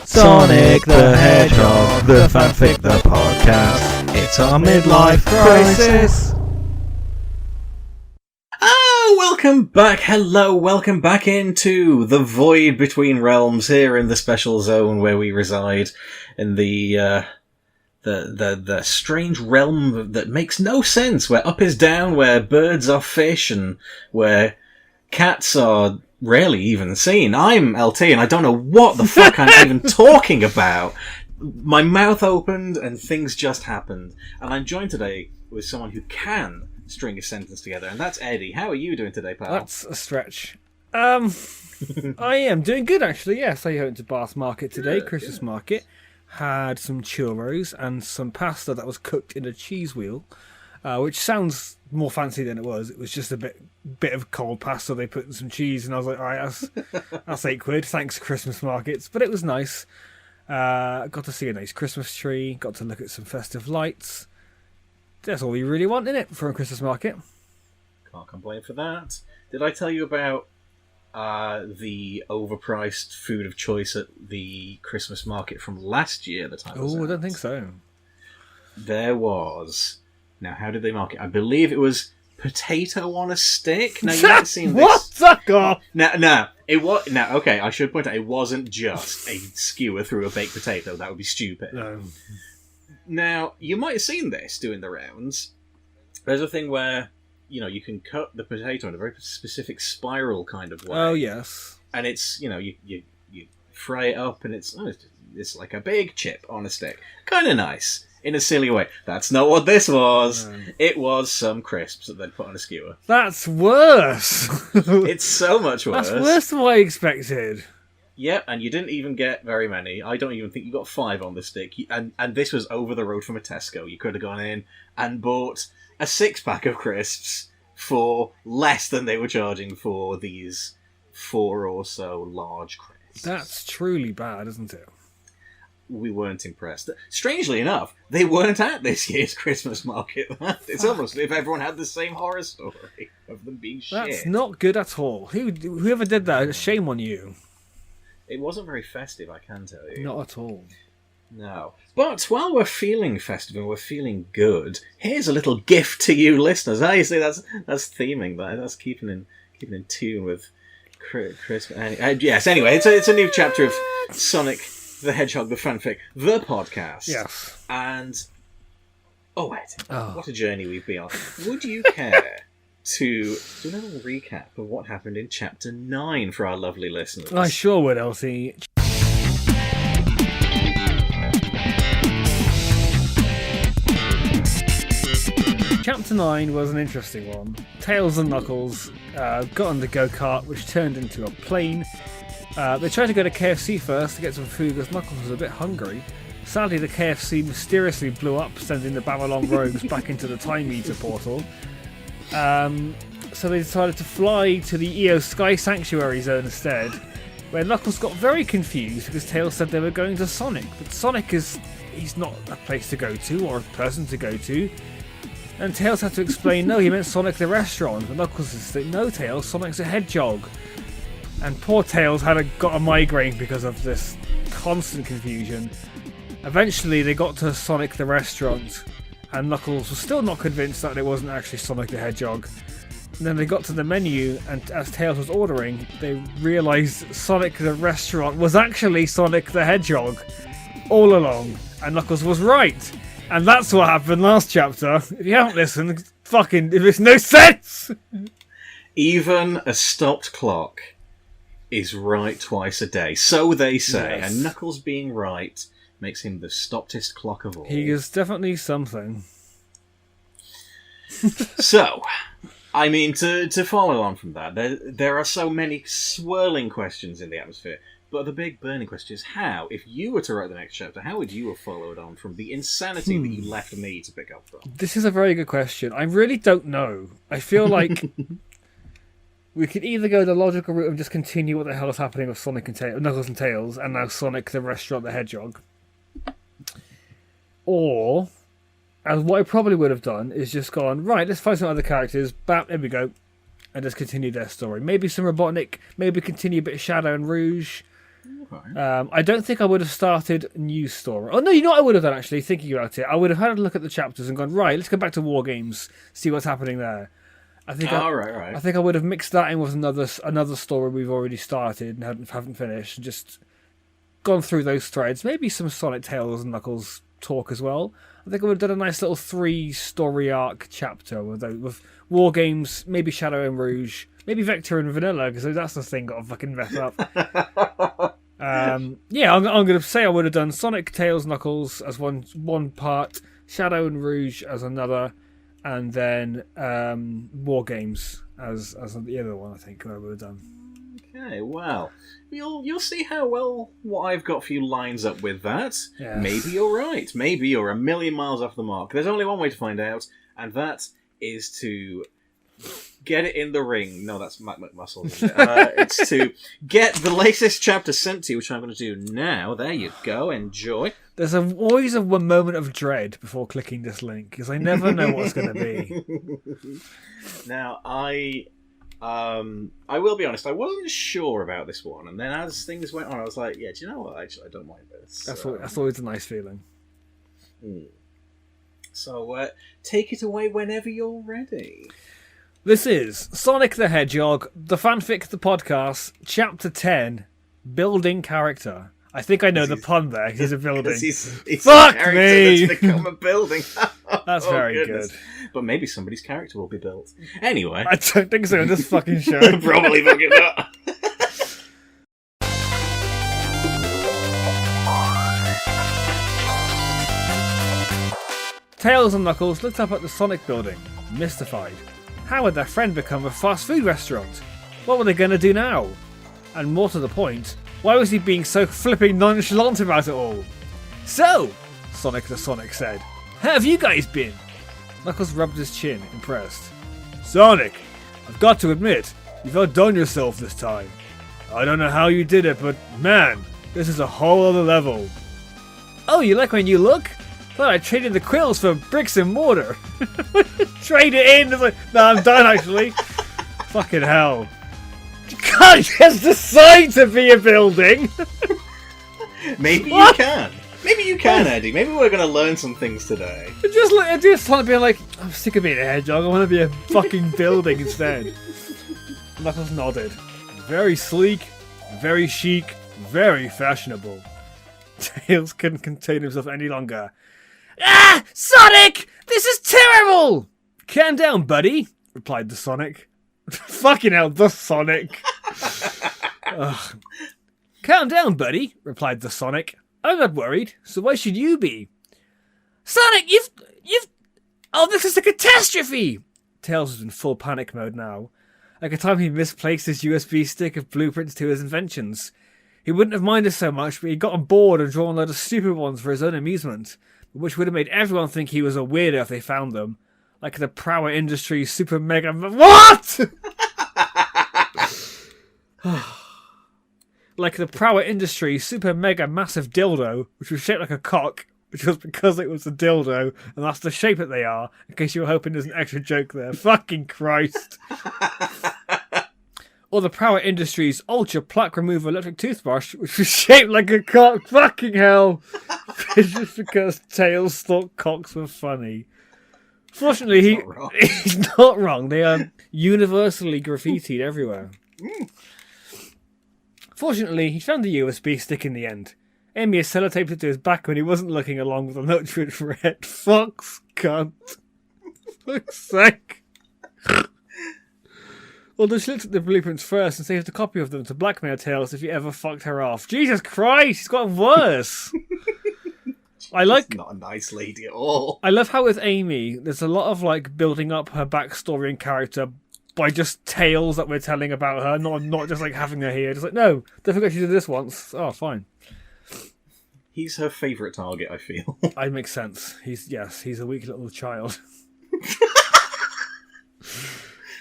Sonic the Hedgehog, the fanfic, the podcast. It's our midlife crisis. Welcome back. Hello, welcome back into the void between realms here in the special zone where we reside in the strange realm that makes no sense, where up is down, where birds are fish, and where cats are rarely even seen. I'm LT, and I don't know what the fuck I'm even talking about. My mouth opened, and things just happened. And I'm joined today with someone who can string a sentence together, and that's Eddie. How are you doing today, pal? That's a stretch. I am doing good, actually. Yes, I went to Bath Market today, Christmas market. Had some churros and some pasta that was cooked in a cheese wheel, which sounds more fancy than it was. It was just a bit of cold pasta they put in some cheese, and I was like, all right, that's £8. Thanks, Christmas markets. But it was nice. Got to see a nice Christmas tree. Got to look at some festive lights. That's all you really want, innit, for a Christmas market? Can't complain for that. Did I tell you about the overpriced food of choice at the Christmas market from last year? The time. Oh, I don't think so. There was. Now, how did they market? I believe it was potato on a stick. Now, you might have seen this. What? Suck off! No. It was. Now, okay, I should point out it wasn't just a skewer through a baked potato. That would be stupid. No. Now, you might have seen this doing the rounds. There's a thing where, you can cut the potato in a very specific spiral kind of way. Oh, yes. And it's, you fry it up and it's like a big chip on a stick. Kind of nice, in a silly way. That's not what this was. No. It was some crisps that they'd put on a skewer. That's worse. It's so much worse. That's worse than what I expected. Yep, and you didn't even get very many. I don't even think you got 5 on the stick. And this was over the road from a Tesco. You could have gone in and bought a 6-pack of crisps for less than they were charging for these 4 or so large crisps. That's truly bad, isn't it? We weren't impressed. Strangely enough, they weren't at this year's Christmas market. It's almost as if everyone had the same horror story of them being shit. That's not good at all. Whoever did that, shame on you. It wasn't very festive, I can tell you. Not at all. No. But while we're feeling festive and we're feeling good, here's a little gift to you listeners. You see, that's theming that. That's keeping in tune with Christmas. Yes, anyway, it's a new chapter of Sonic the Hedgehog, the fanfic, the podcast. Yes. And, what a journey we've been on. Would you care to do a little recap of what happened in Chapter 9 for our lovely listeners? I sure would, Elsie. Chapter 9 was an interesting one. Tails and Knuckles got on the go-kart, which turned into a plane. They tried to go to KFC first to get some food because Knuckles was a bit hungry. Sadly, the KFC mysteriously blew up, sending the Babylon rogues back into the Time Eater portal. So they decided to fly to the EO Sky Sanctuary Zone instead, where Knuckles got very confused because Tails said they were going to Sonic. But Sonic he's not a place to go to or a person to go to. And Tails had to explain, no, he meant Sonic the restaurant. But Knuckles said, no, Tails, Sonic's a hedgehog. And poor Tails got a migraine because of this constant confusion. Eventually they got to Sonic the restaurant, and Knuckles was still not convinced that it wasn't actually Sonic the Hedgehog. And then they got to the menu, and as Tails was ordering, they realised Sonic the restaurant was actually Sonic the Hedgehog all along. And Knuckles was right. And that's what happened last chapter. If you haven't listened, it makes no sense! Even a stopped clock is right twice a day. So they say. Yes. And Knuckles being right makes him the stoppedest clock of all. He is definitely something. So, I mean, to follow on from that, there are so many swirling questions in the atmosphere. But the big burning question is how, if you were to write the next chapter, how would you have followed on from the insanity that you left me to pick up from? This is a very good question. I really don't know. I feel like we could either go the logical route and just continue what the hell is happening with Sonic and Knuckles and Tails, and now Sonic the Restaurant the Hedgehog. Or, as what I probably would have done, is just gone, right, let's find some other characters, bam, there we go, and just continue their story. Maybe some Robotnik, maybe continue a bit of Shadow and Rouge, Okay. I don't think I would have started a new story. Oh, no, you know what I would have done, actually, thinking about it? I would have had a look at the chapters and gone, right, let's go back to War Games, see what's happening there. I think right. I think I would have mixed that in with another story we've already started and haven't finished, and just gone through those threads. Maybe some Sonic, Tails, and Knuckles talk as well. I think I would have done a nice little 3-story arc chapter with War Games, maybe Shadow and Rouge, maybe Vector and Vanilla, because that's the thing got to fucking mess up. I'm going to say I would have done Sonic, Tails, Knuckles as one part, Shadow and Rouge as another, and then War Games as the other one. I think I would have done. Okay, well, you'll see how well what I've got for you lines up with that. Yes. Maybe you're right. Maybe you're a million miles off the mark. There's only one way to find out, and that is to get it in the ring. No, that's Mac McMuscle. Isn't it? It's to get the latest chapter sent to you, which I'm going to do now. There you go. Enjoy. There's always a moment of dread before clicking this link, because I never know what it's going to be. Now, I will be honest, I wasn't sure about this one, and then as things went on, I was like, yeah, do you know what? Actually, I don't mind this. That's always a nice feeling. So, take it away whenever you're ready. This is Sonic the Hedgehog, the fanfic, the podcast, Chapter 10, Building Character. I think I know the pun there. He's a building. He's Fuck a character me! that's become a building. That's very goodness. good. But maybe somebody's character will be built. Anyway. I don't think so in this fucking show. Probably fucking not. Tails and Knuckles looked up at the Sonic building, mystified. How had their friend become a fast food restaurant? What were they going to do now? And more to the point, why was he being so flipping nonchalant about it all? So, Sonic the Sonic said, how have you guys been? Knuckles rubbed his chin, impressed. Sonic, I've got to admit, you've outdone yourself this time. I don't know how you did it, but man, this is a whole other level. Oh, you like my new look? Thought I traded the quills for bricks and mortar. Trade it in. Like, no, I'm done actually. Fucking hell. You can't just decide to be a building. Maybe you can. Maybe you can, Eddie. Maybe we're going to learn some things today. I just want to be like, I'm sick of being a hedgehog. I want to be a fucking building instead. Knuckles nodded. Very sleek, very chic, very fashionable. Tails couldn't contain himself any longer. Ah! Sonic! This is terrible! Calm down, buddy, replied the Sonic. Fucking hell, the Sonic. Calm down, buddy, replied the Sonic. I'm not worried, so why should you be? Sonic, you've... Oh, this is a catastrophe! Tails was in full panic mode now. Like a time he misplaced his USB stick of blueprints to his inventions. He wouldn't have minded so much, but he'd gotten bored and drawn a load of stupid ones for his own amusement, which would have made everyone think he was a weirdo if they found them. Like the Prower Industries Super Mega... What?! Like the Prower Industries Super Mega Massive Dildo, which was shaped like a cock, which was because it was a dildo, and that's the shape that they are, in case you were hoping there's an extra joke there. Fucking Christ. Or the Prower Industries Ultra Plaque Remover Electric Toothbrush, which was shaped like a cock. Fucking hell. It's just because Tails thought cocks were funny. Fortunately, he's not wrong. They are universally graffitied everywhere. Fortunately, he found the USB stick in the end. Amy had sellotaped it to his back when he wasn't looking along with a note which read, "Fox cunt." Fuck's sake. Although she looked at the blueprints first and saved a copy of them to blackmail Tails if he ever fucked her off. Jesus Christ, he's gotten worse. She's not a nice lady at all. I love how with Amy, there's a lot of like building up her backstory and character by just tales that we're telling about her, not just like having her here. Just like, no, don't forget she did this once. Oh, fine. He's her favourite target, I feel. That makes sense. He's a weak little child.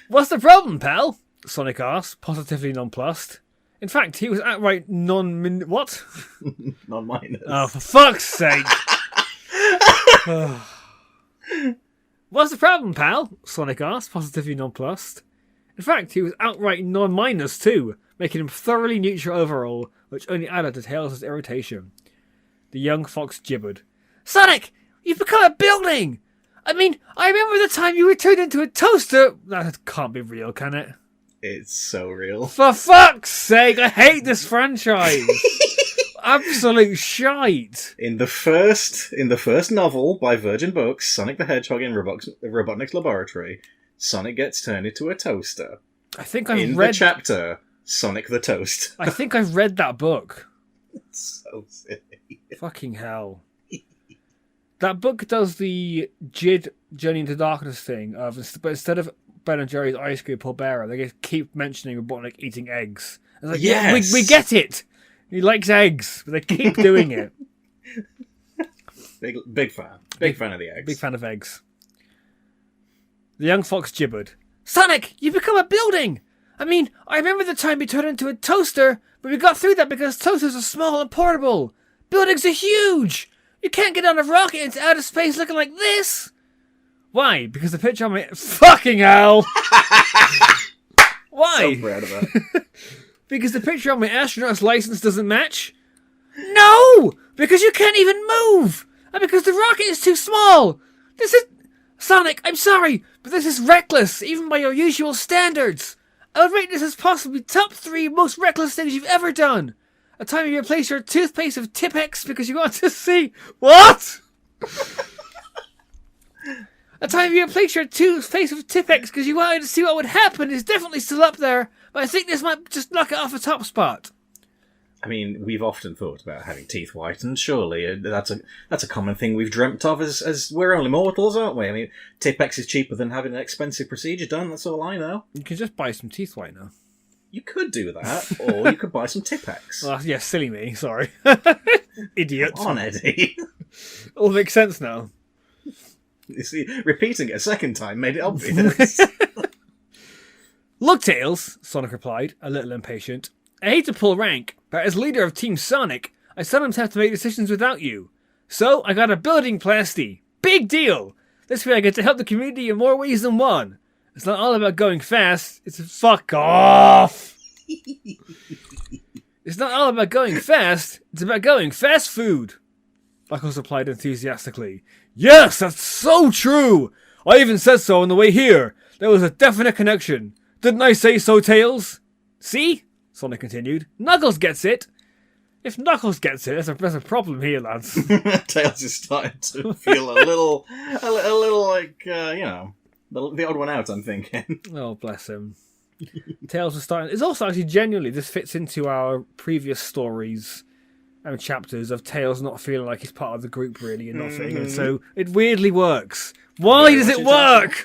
What's the problem, pal? Sonic asked, positively nonplussed. In fact, he was outright what? Non-minus. Oh, for fuck's sake! What's the problem, pal? Sonic asked, positively nonplussed. In fact, he was outright non-minus too, making him thoroughly neutral overall, which only added to Tails' irritation. The young fox gibbered. Sonic, you've become a building! I mean, I remember the time you were turned into a toaster. That can't be real, can it? It's so real. For fuck's sake, I hate this franchise. Absolute shite. In the first novel by Virgin Books, Sonic the Hedgehog in Robotnik's Laboratory, Sonic gets turned into a toaster. I think I've in read the chapter Sonic the Toast. I think I've read that book. It's so silly. Fucking hell. That book does the Jid Journey into Darkness thing, but instead of Ben and Jerry's ice cream Pulbera, they just keep mentioning Robotnik eating eggs. It's like, yes! Yeah, we get it! He likes eggs, but they keep doing it. Big fan. Big fan of the eggs. Big fan of eggs. The young fox gibbered. Sonic, you've become a building! I mean, I remember the time you turned into a toaster, but we got through that because toasters are small and portable. Buildings are huge! You can't get on a rocket into outer space looking like this! Why? Because the picture on my... Fucking hell! Why? So proud of that. Because the picture on my astronaut's license doesn't match? No! Because you can't even move! And because the rocket is too small! This is... Sonic, I'm sorry, but this is reckless, even by your usual standards. I would rate this as possibly top 3 most reckless things you've ever done. A time you replace your toothpaste with Tipex because you want to see... What? A time you replace your toothpaste with Tipex because you wanted to see what would happen is definitely still up there, but I think this might just knock it off a top spot. I mean, we've often thought about having teeth whitened. Surely that's a common thing we've dreamt of as we're only mortals, aren't we? I mean, Tipex is cheaper than having an expensive procedure done. That's all I know. You can just buy some teeth whitener. You could do that, or you could buy some Tipex. Well, yeah, silly me. Sorry, idiot. Come on, Eddie. All makes sense now. You see, repeating it a second time made it obvious. Look, Tails, Sonic replied, a little impatient. I hate to pull rank, but as leader of Team Sonic, I sometimes have to make decisions without you. So, I got a building plasty. Big deal! This way I get to help the community in more ways than one. It's not all about going fast, it's fuck off! It's not all about going fast, it's about going fast food. Knuckles replied enthusiastically. Yes, that's so true! I even said so on the way here. There was a definite connection. Didn't I say so, Tails? See? Sonic continued. Knuckles gets it. If Knuckles gets it, there's a problem here, lads. Tails is starting to feel a little like, the odd one out, I'm thinking. Oh, bless him. Tails is starting... It's also actually genuinely, this fits into our previous stories and chapters of Tails not feeling like he's part of the group, really, and not fitting in. So it weirdly works. Why does it work?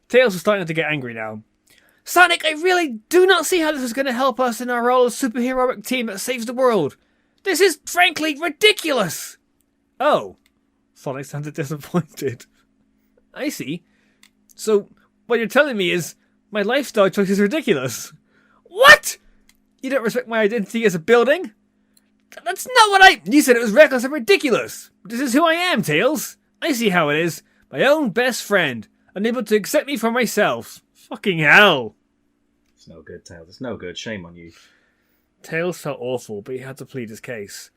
Tails is starting to get angry now. Sonic, I really do not see how this is going to help us in our role as superheroic team that saves the world. This is, frankly, ridiculous. Oh. Sonic sounded disappointed. I see. So, what you're telling me is my lifestyle choice is ridiculous. What? You don't respect my identity as a building? That's not what I... You said it was reckless and ridiculous. This is who I am, Tails. I see how it is. My own best friend. Unable to accept me for myself. Fucking hell. It's no good, Tails. It's no good. Shame on you. Tails felt awful, but he had to plead his case.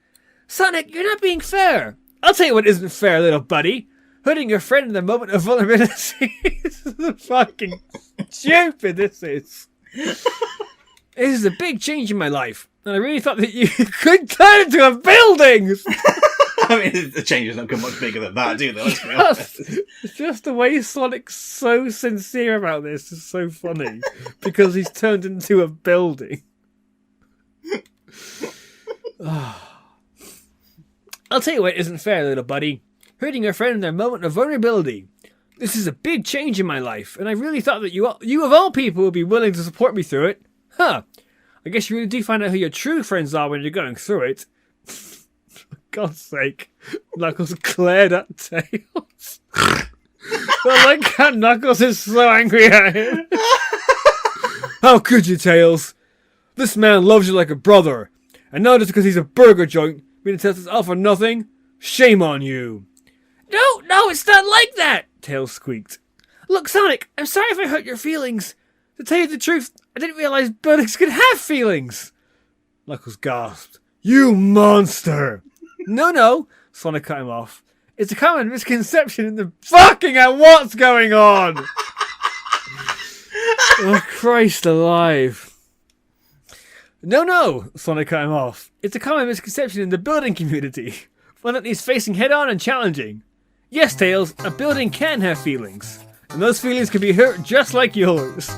Sonic, you're not being fair. I'll tell you what isn't fair, little buddy. Hurting your friend in the moment of vulnerability. This is fucking stupid, this is. This is a big change in my life, and I really thought that you could turn into a building! I mean, the changes don't come much bigger than that, do they? Let's be honest. Just the way Sonic's so sincere about this is so funny, because he's turned into a building. I'll tell you what isn't fair, little buddy. Hurting your friend in their moment of vulnerability. This is a big change in my life, and I really thought that you of all people would be willing to support me through it. Huh. I guess you really do find out who your true friends are when you're going through it. For God's sake. Knuckles glared at Tails. I like how Knuckles is so angry at him. How could you, Tails? This man loves you like a brother. And now just because he's a burger joint, meaning Tails is all for nothing? Shame on you. No, it's not like that, Tails squeaked. Look, Sonic, I'm sorry if I hurt your feelings, To tell you the truth, I didn't realise buildings could have feelings. Knuckles gasped. You monster! No, Sonic cut him off. It's a common misconception in the fucking hell, what's going on? Oh, Christ alive. No, Sonic cut him off. It's a common misconception in the building community. One that needs facing head on and challenging. Yes, Tails, a building can have feelings. And those feelings can be hurt just like yours.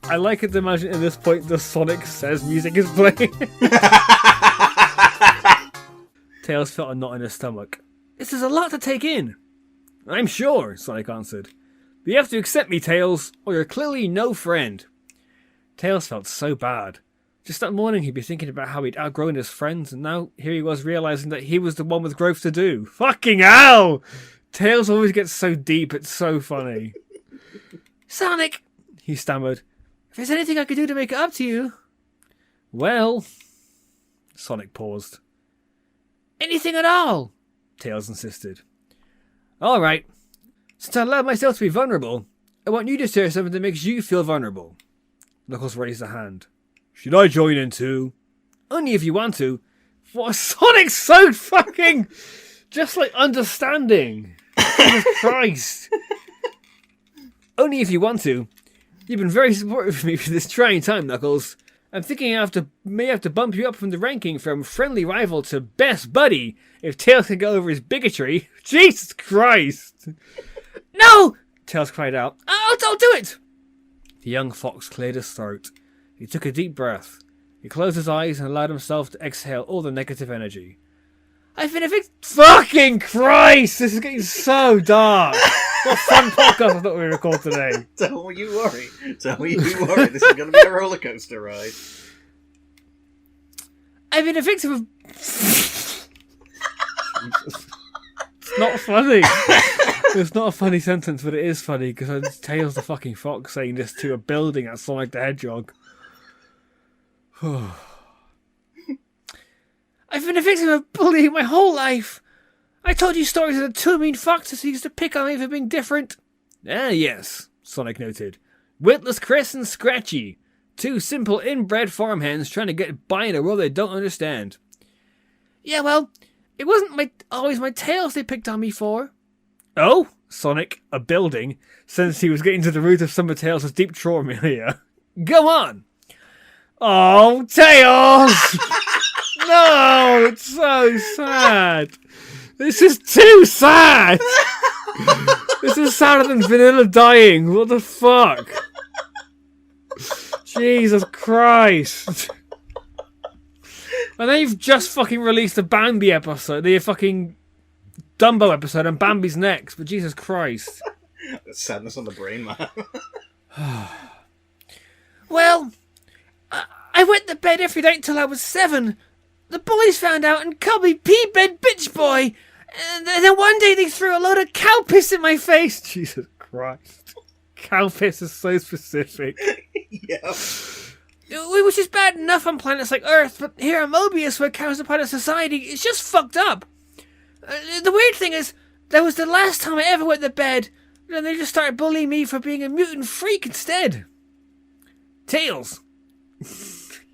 I like it to imagine at this point the Sonic Says music is playing. Tails felt a knot in his stomach. This is a lot to take in. I'm sure, Sonic answered. But you have to accept me, Tails, or you're clearly no friend. Tails felt so bad. Just that morning he'd be thinking about how he'd outgrown his friends, and now here he was realising that he was the one with growth to do. Fucking hell! Tails always gets so deep, it's so funny. Sonic, he stammered. If there's anything I could do to make it up to you... Well... Sonic paused. Anything at all, Tails insisted. Alright. Since I allow myself to be vulnerable, I want you to share something that makes you feel vulnerable. Knuckles raised a hand. Should I join in too? Only if you want to. What, Sonic's so fucking... just like understanding. Jesus Christ. Only if you want to. You've been very supportive of me for this trying time, Knuckles. I'm thinking I may have to bump you up from the ranking from friendly rival to best buddy if Tails can get over his bigotry. Jesus Christ! No! Tails cried out. I'll do it! The young fox cleared his throat. He took a deep breath. He closed his eyes and allowed himself to exhale all the negative energy. I've been a big... Fucking Christ! This is getting so dark. What a fun podcast I thought we record today. Don't you worry. This is going to be a roller coaster ride. I've been a victim of... It's not funny. It's not a funny sentence, but it is funny because it's Tails the fucking fox saying this to a building at Sonic the Hedgehog. I've been a victim of bullying my whole life. I told you stories of the two mean foxes who used to pick on me for being different. Ah, yes, Sonic noted. Witless Chris and Scratchy. Two simple inbred farmhands trying to get by in a world they don't understand. Yeah, well, it wasn't always my tails they picked on me for. Oh, Sonic, a building, since he was getting to the root of some of Tails' deep trauma here. Go on. Oh, Tails! No, it's so sad. This is too sad. This is sadder than Vanilla dying. What the fuck? Jesus Christ. And then you've just fucking released the Bambi episode, the fucking Dumbo episode, and Bambi's next. But Jesus Christ. That's sadness on the brain, man. Well, I went to bed every night till I was 7. The boys found out and called me pea-bed bitch boy. And then one day they threw a load of cow piss in my face. Jesus Christ. Cow piss is so specific. Yeah. Which is bad enough on planets like Earth, but here on Mobius, where cows are part of society, it's just fucked up. The weird thing is, that was the last time I ever went to bed, and they just started bullying me for being a mutant freak instead. Tails.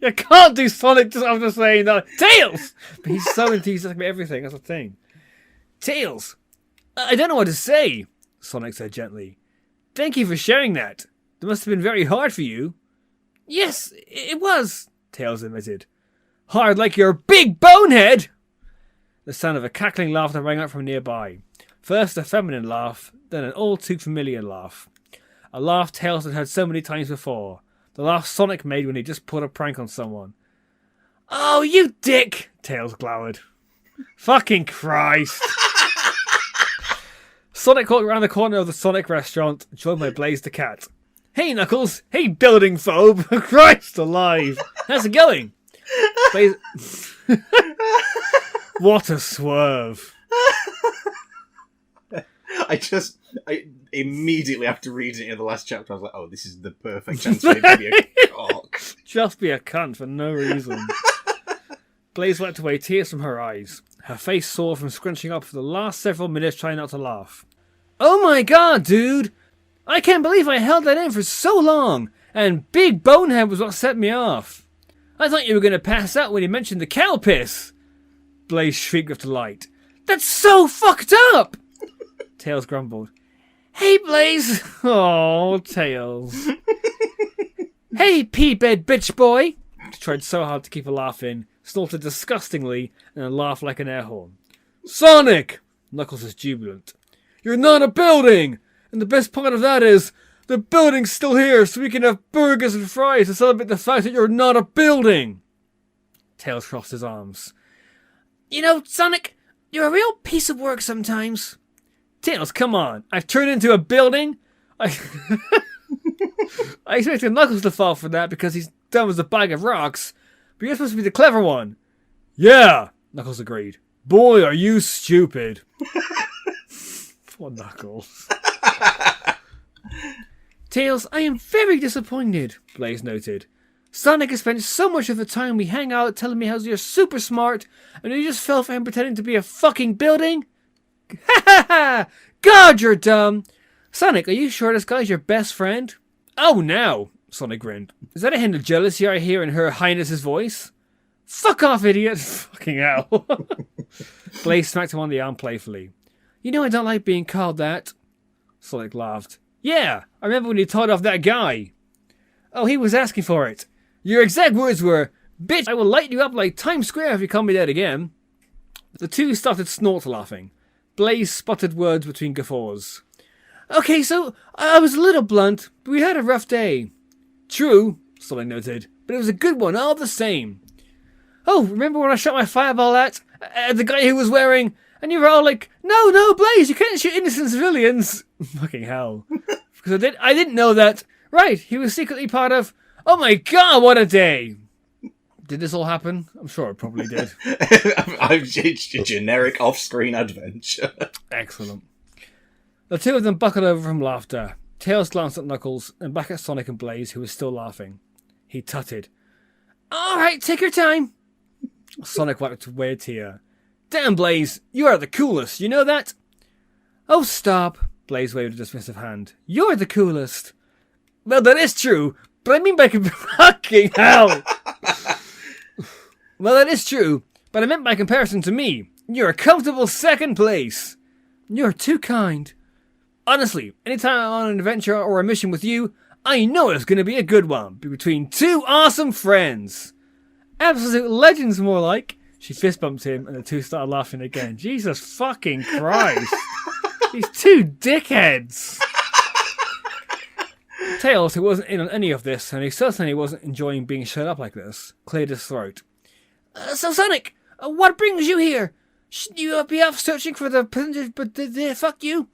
You can't do Sonic just after saying that. Tails! But he's so enthusiastic about everything, that's the thing. Tails, I don't know what to say, Sonic said gently. Thank you for sharing that. That must have been very hard for you. Yes, it was, Tails admitted. Hard like your big bonehead! The sound of a cackling laughter rang out from nearby. First a feminine laugh, then an all too familiar laugh. A laugh Tails had heard so many times before. The laugh Sonic made when he just pulled a prank on someone. Oh, you dick! Tails glowered. Fucking Christ! Sonic walked around the corner of the Sonic restaurant, joined by Blaze the cat. Hey, Knuckles! Hey, building phobe! Christ alive! How's it going? Blaze... What a swerve. I immediately after reading it in the last chapter, I was like, oh, this is the perfect chance for him to be a cock. Just be a cunt for no reason. Blaze wiped away tears from her eyes. Her face sore from scrunching up for the last several minutes trying not to laugh. Oh my god, dude! I can't believe I held that in for so long! And Big Bonehead was what set me off. I thought you were going to pass out when you mentioned the cow piss. Blaze shrieked with delight. That's so fucked up! Tails grumbled. Hey, Blaze! Oh, Tails. Hey, pea-bed bitch boy! He tried so hard to keep a laugh in, snorted disgustingly, and then laughed like an air horn. Sonic! Knuckles is jubilant. You're not a building! And the best part of that is, the building's still here, so we can have burgers and fries to celebrate the fact that you're not a building! Tails crossed his arms. You know, Sonic, you're a real piece of work sometimes. Tails, come on. I've turned into a building. I expected Knuckles to fall for that because he's dumb as a bag of rocks. But you're supposed to be the clever one. Yeah, Knuckles agreed. Boy, are you stupid. Poor Knuckles. Tails, I am very disappointed, Blaze noted. Sonic has spent so much of the time we hang out telling me how you're super smart, and you just fell for him pretending to be a fucking building? Ha ha ha! God, you're dumb! Sonic, are you sure this guy's your best friend? Oh, now! Sonic grinned. Is that a hint of jealousy I hear in Her Highness's voice? Fuck off, idiot! Fucking hell. Blaze smacked him on the arm playfully. You know I don't like being called that. Sonic laughed. Yeah, I remember when you told off that guy. Oh, he was asking for it. Your exact words were, Bitch, I will light you up like Times Square if you call me that again. The two started snort laughing. Blaze spotted words between guffaws. Okay, so I was a little blunt, but we had a rough day. True, Sonic noted, but it was a good one all the same. Oh, remember when I shot my fireball at the guy who was wearing... And you were all like, no, Blaze, you can't shoot innocent civilians. Fucking hell. Because I didn't know that. Right, he was secretly part of... Oh my god, what a day! Did this all happen? I'm sure it probably did. It's a generic off-screen adventure. Excellent. The two of them buckled over from laughter. Tails glanced at Knuckles and back at Sonic and Blaze, who was still laughing. He tutted. Alright, take your time. Sonic wiped away a tear. Damn, Blaze, you are the coolest, you know that? Oh, stop. Blaze waved a dismissive hand. You're the coolest. Well, that is true, but I mean by fucking hell. Well, that is true, but I meant by comparison to me. You're a comfortable second place. You're too kind. Honestly, anytime I'm on an adventure or a mission with you, I know it's going to be a good one. Between two awesome friends. Absolute legends, more like. She fist bumped him, and the two started laughing again. Jesus fucking Christ. These two dickheads. Tails, who wasn't in on any of this, and he certainly wasn't enjoying being shut up like this, cleared his throat. So, Sonic, what brings you here? Shouldn't you be off searching for the... But fuck you.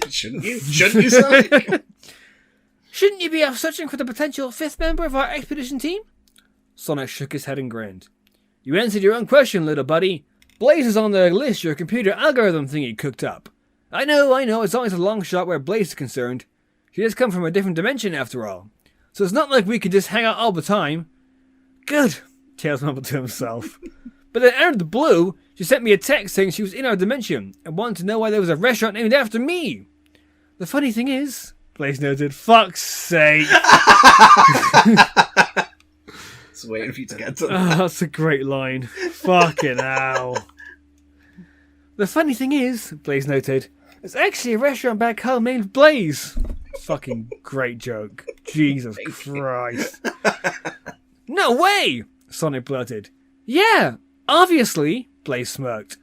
Shouldn't you? Shouldn't you, Sonic? Shouldn't you be off searching for the potential fifth member of our expedition team? Sonic shook his head and grinned. You answered your own question, little buddy. Blaze is on the list your computer algorithm thingy cooked up. I know, it's always a long shot where Blaze is concerned. She does come from a different dimension after all. So it's not like we could just hang out all the time. Good, Tails mumbled to himself. But then out of the blue, she sent me a text saying she was in our dimension and wanted to know why there was a restaurant named after me. The funny thing is, Blaze noted, fuck's sake. Just waiting for you to get to that. Oh, that's a great line. Fucking hell. The funny thing is, Blaze noted, it's actually a restaurant back home named Blaze. Fucking great joke. Jesus Christ. No way! Sonic blurted. Yeah, obviously, Blaze smirked.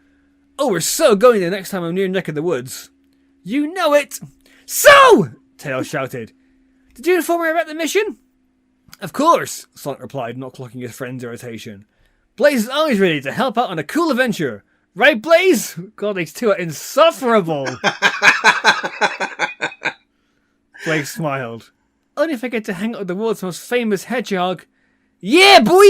Oh, we're so going the next time I'm near neck of the woods. You know it! So! Tails shouted. Did you inform her about the mission? Of course, Sonic replied, not clocking his friend's irritation. Blaze is always ready to help out on a cool adventure. Right, Blaze? God, these two are insufferable. Blaze smiled. Only if I get to hang out with the world's most famous hedgehog. Yeah, boy!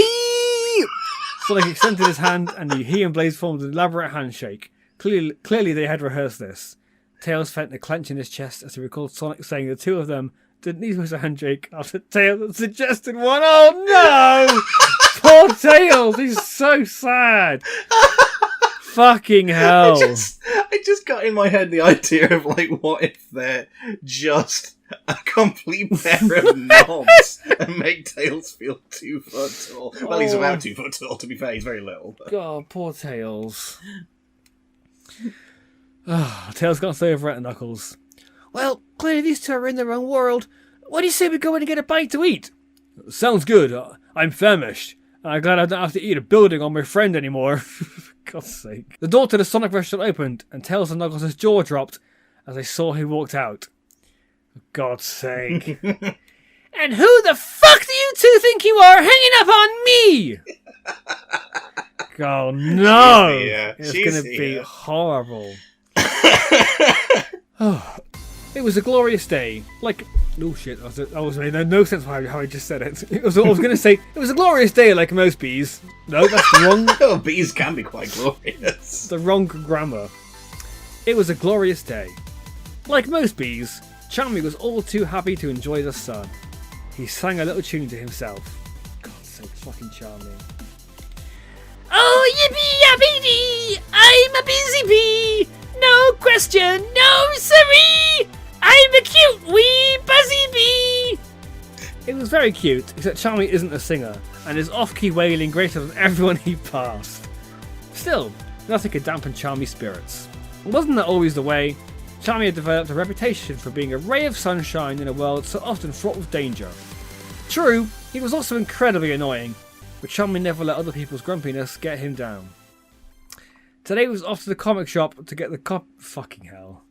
Sonic extended his hand, and he and Blaze formed an elaborate handshake. Clearly they had rehearsed this. Tails felt a clench in his chest as he recalled Sonic saying the two of them didn't need a handshake after Tails had suggested one. Oh no! Poor Tails, he's so sad. Fucking hell. I just got in my head the idea of, like, what if they're just a complete pair of knobs and make Tails feel 2 foot tall. Well, he's about 2 foot tall, to be fair. He's very little. But... God, poor Tails. Tails got over at Knuckles. Well, clearly these two are in their own world. What do you say we go in and get a bite to eat? Sounds good. I'm famished. I'm glad I don't have to eat a building on my friend anymore. For God's sake. The door to the Sonic restaurant opened, and Tails and Knuckles' jaw dropped as they saw who walked out. For God's sake. And who the fuck do you two think you are hanging up on me? Oh no! It's going to be horrible. It was a glorious day. Oh shit, that was made no sense how I just said it. I was going to say, it was a glorious day like most bees. No, that's the wrong... Oh, bees can be quite glorious. The wrong grammar. It was a glorious day. Like most bees, Charmy was all too happy to enjoy the sun. He sang a little tune to himself. God's sake, fucking Charmy. Oh, yippee-yappee-dee! I'm a busy bee! No question, no siree! I'm a cute wee buzzy bee! It was very cute, except Charmy isn't a singer, and his off-key wailing grated on everyone he passed. Still, nothing could dampen Charmy's spirits. Wasn't that always the way? Charmy had developed a reputation for being a ray of sunshine in a world so often fraught with danger. True, he was also incredibly annoying, but Charmy never let other people's grumpiness get him down. Today he was off to the comic shop to get the fucking hell.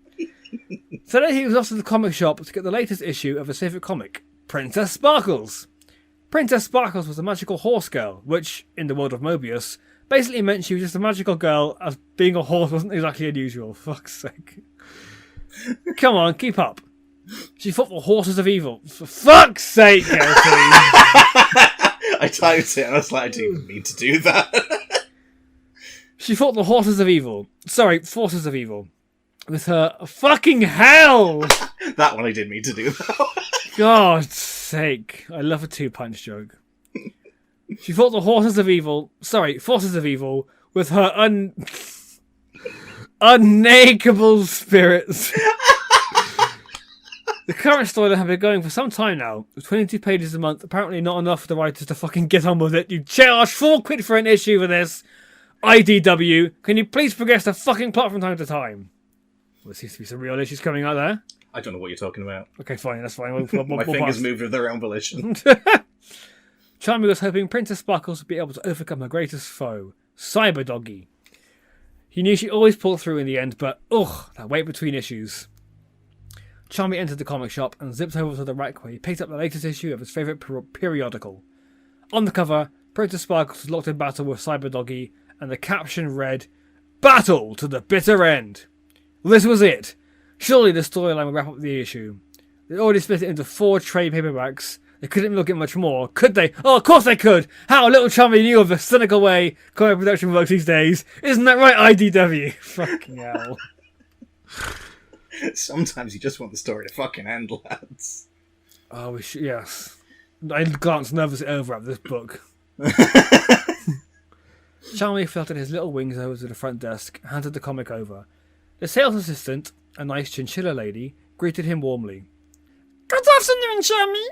Today he was off to the comic shop to get the latest issue of his favourite comic, Princess Sparkles. Princess Sparkles was a magical horse girl, which, in the world of Mobius, basically meant she was just a magical girl, as being a horse wasn't exactly unusual. Fuck's sake. Come on, keep up. She fought the horses of evil. For fuck's sake, LT. I typed it and I was like, I didn't need to do that. She fought the horses of evil. Sorry, forces of evil. With her fucking hell! That one I did mean to do, though. God's sake. I love a 2-punch joke. She fought the horses of evil. Sorry, forces of evil. With her unnakeable spirits. The current storyline has been going for some time now, with 22 pages a month, apparently not enough for the writers to fucking get on with it. You charge £4 for an issue for this. IDW, can you please progress the fucking plot from time to time? Well, there seems to be some real issues coming out there. I don't know what you're talking about. Okay, fine, that's fine. My fingers moved of their own volition. Charmy was hoping Princess Sparkles would be able to overcome her greatest foe, Cyber Doggy. He knew she always pulled through in the end, but that wait between issues. Charmy entered the comic shop and zipped over to the rack where he picked up the latest issue of his favourite periodical. On the cover, Princess Sparkles was locked in battle with Cyber Doggy, and the caption read, "Battle to the bitter end." This was it. Surely the storyline would wrap up the issue. They already split it into 4 trade paperbacks. They couldn't look at much more, could they? Oh, of course they could! How little Charmy knew of the cynical way comic production works these days. Isn't that right, IDW? Fucking hell. Sometimes you just want the story to fucking end, lads. Oh, yes. I glanced nervously over at this book. Charmy fluttered his little wings over to the front desk, handed the comic over. The sales assistant, a nice chinchilla lady, greeted him warmly. Good afternoon, Charmy.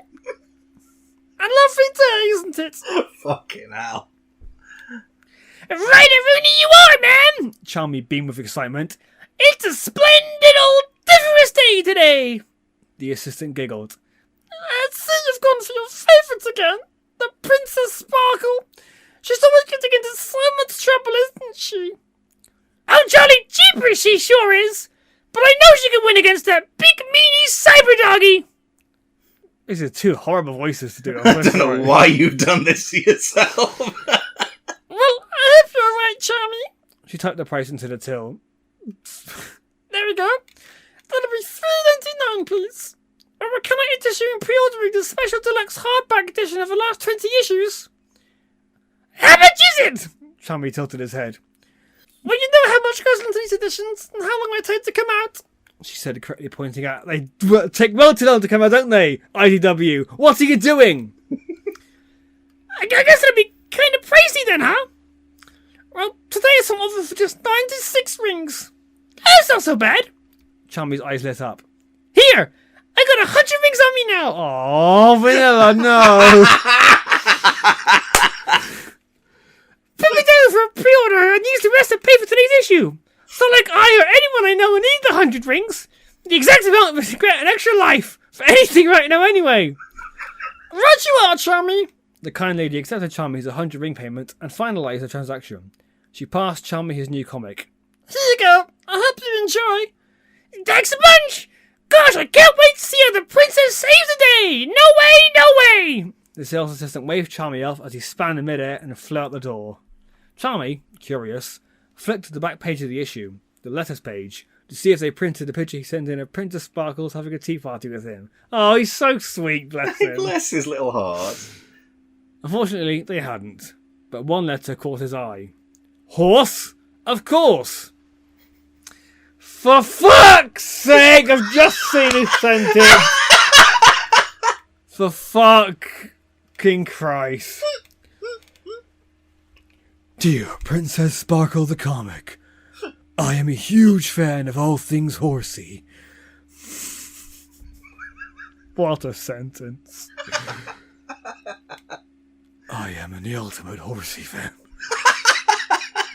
A lovely day, isn't it? Fucking hell. Right, Rooney, you are, man! Charmy beamed with excitement. It's a splendid old different day today! The assistant giggled. I see you've gone for your favourite again, the Princess Sparkle. She's always getting into so much trouble, isn't she? Oh, jolly jeepers, she sure is! But I know she can win against that big meanie cyber doggy! These are 2 horrible voices to do. I don't know why you've done this to yourself. Well, I hope you're right, Charmy. She typed the price into the till. There we go. That'll be $3.99, please. Or can I interest you in pre-ordering the special deluxe hardback edition of the last 20 issues? How much is it? Charmy tilted his head. Well, you know how much goes into these editions and how long they take to come out. She said, correctly pointing out, they take well too long to come out, don't they? IDW, what are you doing? I guess it'll be kind of pricey then, huh? Well, today is some offer for just 96 rings. That's not so bad. Charmy's eyes lit up. Here, I got 100 now. Oh, Vanilla, no. Put me down for a pre-order and use the rest to pay for today's issue. So like I or anyone I know need the 100 rings. The exact amount would get an extra life for anything right now anyway. Right you are, Charmy. The kind lady accepted Charmy's 100 ring payment and finalised the transaction. She passed Charmy his new comic. Here you go. I hope you enjoy. Thanks a bunch. Gosh, I can't wait to see how the princess saves the day. No way, no way. The sales assistant waved Charmy off as he span in midair and flew out the door. Charmy, curious, flicked to the back page of the issue, the letters page, to see if they printed the picture he sent in of Princess Sparkles having a tea party with him. Oh, he's so sweet, bless him. Bless his little heart. Unfortunately, they hadn't, but one letter caught his eye. Horse? Of course! For fuck's sake, I've just seen his sentence! For fucking Christ. Dear Princess Sparkle the comic, I am a huge fan of all things horsey. What a sentence. I am the ultimate horsey fan.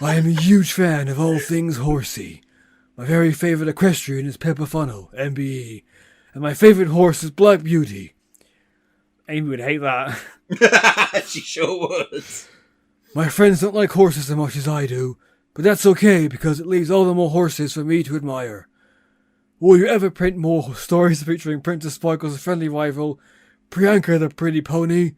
I am a huge fan of all things horsey. My very favourite equestrian is Pepper Funnel, MBE, and my favourite horse is Black Beauty. Amy would hate that. She sure would. My friends don't like horses as much as I do, but that's okay because it leaves all the more horses for me to admire. Will you ever print more stories featuring Princess Sparkle's friendly rival, Priyanka the Pretty Pony?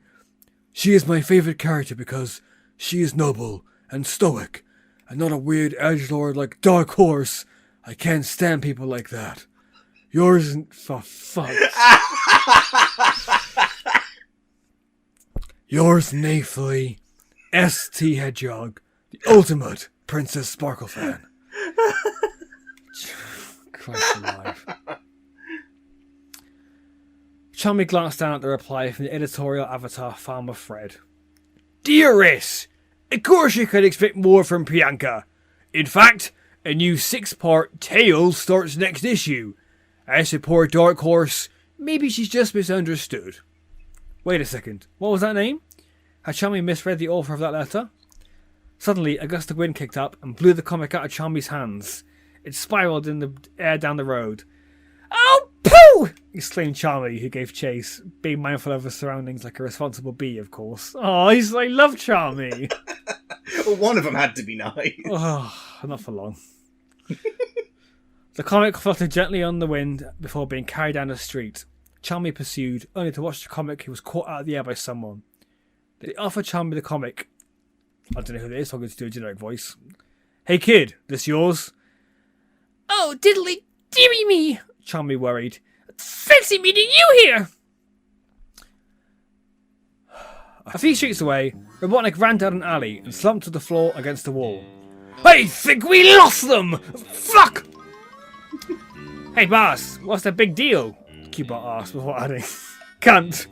She is my favourite character because she is noble and stoic, and not a weird edgelord like Dark Horse. I can't stand people like that. Yours isn't for fuck. Yours naively, ST Hedgehog, the ultimate Princess Sparkle fan. Christ alive. Charmy glanced down at the reply from the editorial avatar Farmer Fred. Dearest, of course you could expect more from Priyanka. In fact, a new 6-part tale starts next issue. As for poor Dark Horse, maybe she's just misunderstood. Wait a second, what was that name? Had Charmy misread the author of that letter? Suddenly, a gust of wind kicked up and blew the comic out of Charmy's hands. It spiralled in the air down the road. Oh, pooh! Exclaimed Charmy, who gave chase, being mindful of her surroundings like a responsible bee, of course. Oh, I love Charmy. Well, one of them had to be nice. Oh, not for long. The comic fluttered gently on the wind before being carried down the street. Charmy pursued, only to watch the comic who was caught out of the air by someone. They offered Charmy the comic. I don't know who it is, so I'm going to do a generic voice. Hey kid, this yours? Oh, diddly dearie me, Charmy worried. Fancy meeting you here! A few streets away, Robotnik ran down an alley and slumped to the floor against the wall. I think we lost them! Fuck! Hey boss, what's the big deal? Cubot asked before adding, cunt.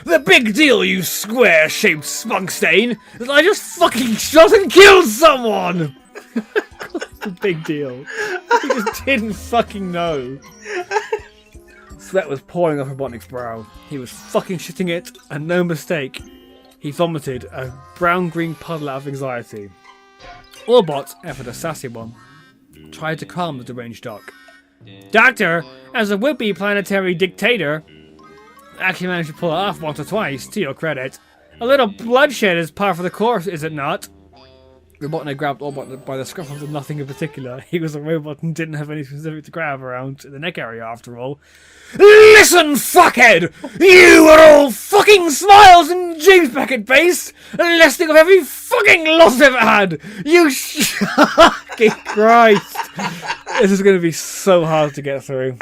The big deal, you square-shaped spunk stain, is I just fucking shot and killed someone! What's the big deal? He just didn't fucking know. Sweat was pouring off Robotnik's brow. He was fucking shitting it, and no mistake. He vomited a brown-green puddle out of anxiety. Orbot, ever the sassy one, tried to calm the deranged doc. Doctor, as a would-be planetary dictator, actually managed to pull it off once or twice, to your credit. A little bloodshed is par for the course, is it not? Robotnik grabbed Orbot by the scruff of the nothing in particular. He was a robot and didn't have any specific to grab around the neck area after all. Listen, fuckhead! You are all fucking smiles and James Beckett based, listing of every fucking loss I've ever had! You fucking Christ! This is going to be so hard to get through.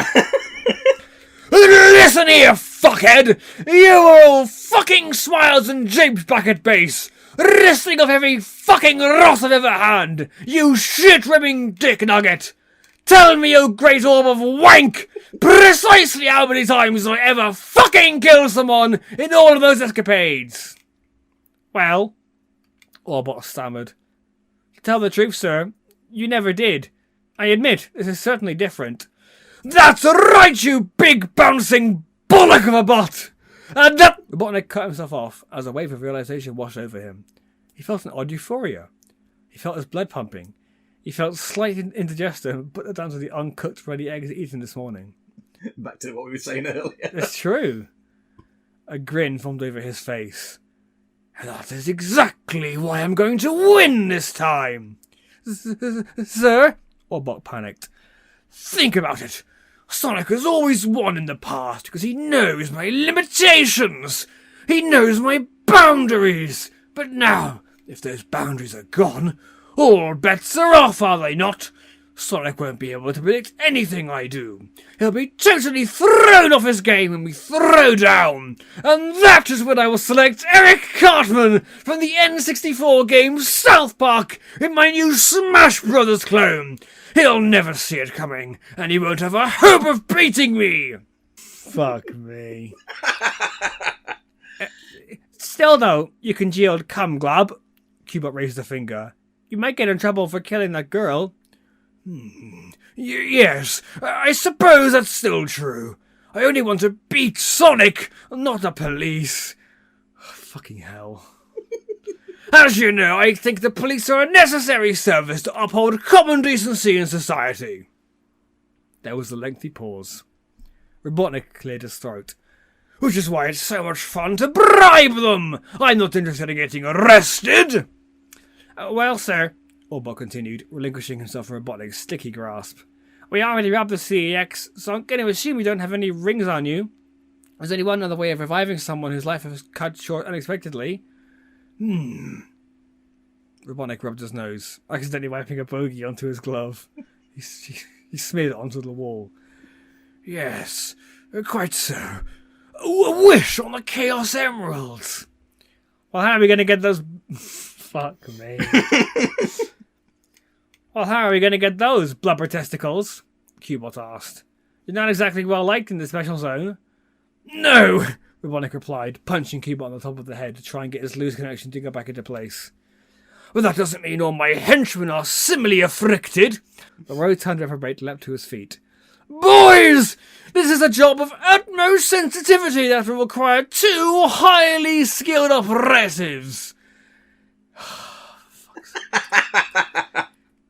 Listen here, fuckhead! You are all fucking smiles and James Beckett base! Wrestling of every fucking wrath I've ever had! You shit-ribbing dick nugget! Tell me, you great orb of wank, precisely how many times I ever fucking killed someone in all of those escapades! Well, Orbot stammered. To tell the truth, sir, you never did. I admit, this is certainly different. That's right, you big bouncing bollock of a bot! And that... Robotnik cut himself off as a wave of realization washed over him. He felt an odd euphoria. He felt his blood pumping. He felt slight indigestion, put that down to the uncooked ready eggs eaten this morning. Back to what we were saying earlier. It's true. A grin formed over his face. And that is exactly why I'm going to win this time! Sir? Orbok panicked. Think about it. Sonic has always won in the past because he knows my limitations. He knows my boundaries. But now, if those boundaries are gone, all bets are off, are they not? Sonic won't be able to predict anything I do. He'll be totally thrown off his game when we throw down. And that is when I will select Eric Cartman from the N64 game South Park in my new Smash Brothers clone. He'll never see it coming, and he won't have a hope of beating me. Fuck me. Still though, you congealed cum glob. Cubot raised a finger. You might get in trouble for killing that girl. Yes, I suppose that's still true. I only want to beat Sonic, not the police. Fucking hell. As you know, I think the police are a necessary service to uphold common decency in society. There was a lengthy pause. Robotnik cleared his throat. Which is why it's so much fun to bribe them. I'm not interested in getting arrested. Well, sir, Orbok continued, relinquishing himself from Robotnik's sticky grasp. We already robbed the CEX, so I'm going to assume you don't have any rings on you. There's only one other way of reviving someone whose life was cut short unexpectedly. Robotnik rubbed his nose, accidentally wiping a bogey onto his glove. He smeared it onto the wall. Yes, quite so. A wish on the Chaos Emeralds. Well, how are we going to get those... Fuck me. Well, how are we going to get those blubber testicles? Cubot asked. You're not exactly well liked in the special zone. No, Robotnik replied, punching Cubot on the top of the head to try and get his loose connection to go back into place. But that doesn't mean all my henchmen are similarly afflicted. The rotund reprobate leapt to his feet. Boys! This is a job of utmost sensitivity that will require 2 highly skilled operatives.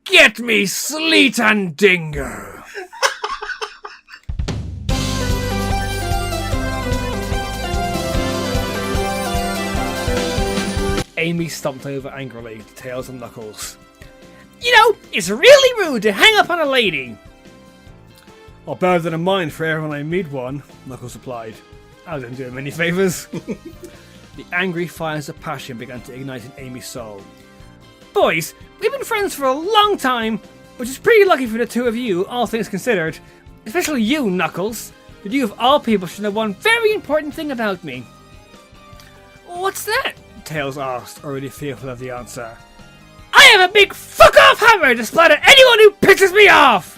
Get me Sleet and Dingo! Amy stomped over angrily, Tails and Knuckles. You know, it's really rude to hang up on a lady. Well, better than a mine for everyone I meet one, Knuckles replied. I didn't do him any favours. The angry fires of passion began to ignite in Amy's soul. Boys, we've been friends for a long time, which is pretty lucky for the two of you, all things considered. Especially you, Knuckles. But you of all people should know one very important thing about me. What's that? Tails asked, already fearful of the answer. I have a big fuck-off hammer to splatter anyone who pisses me off!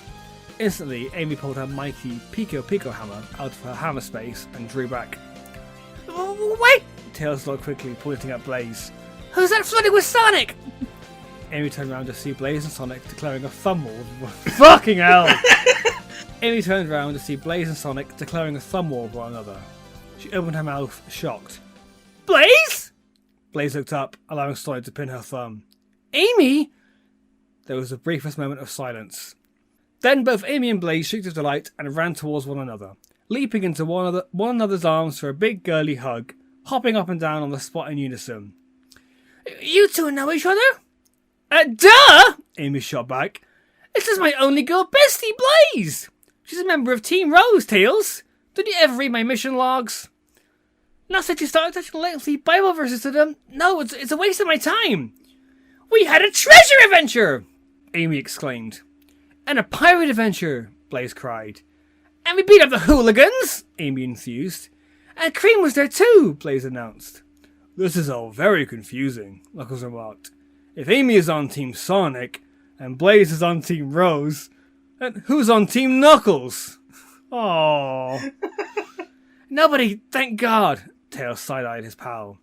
Instantly, Amy pulled her mighty Pico hammer out of her hammer space and drew back. Wait! Tails looked quickly, pointing at Blaze. Who's that flooding with Sonic? Amy turned around to see Blaze and Sonic declaring a thumb war. Fucking hell! Amy turned around to see Blaze and Sonic declaring a thumb war with one another. She opened her mouth, shocked. Blaze? Blaze looked up, allowing Sonic to pin her thumb. Amy? There was the briefest moment of silence. Then both Amy and Blaze shrieked with delight and ran towards one another, leaping into one another's arms for a big girly hug, hopping up and down on the spot in unison. You two know each other? Duh! Amy shot back. This is my only girl bestie, Blaze! She's a member of Team Rose, Tails. Did you ever read my mission logs? Not since you started touching lengthy Bible verses to them. No, it's a waste of my time. We had a treasure adventure! Amy exclaimed. And a pirate adventure, Blaze cried. And we beat up the hooligans, Amy enthused. And Cream was there too, Blaze announced. This is all very confusing, Knuckles remarked. If Amy is on Team Sonic, and Blaze is on Team Rose, then who's on Team Knuckles? Aww. Nobody, thank God, Tails side-eyed his pal.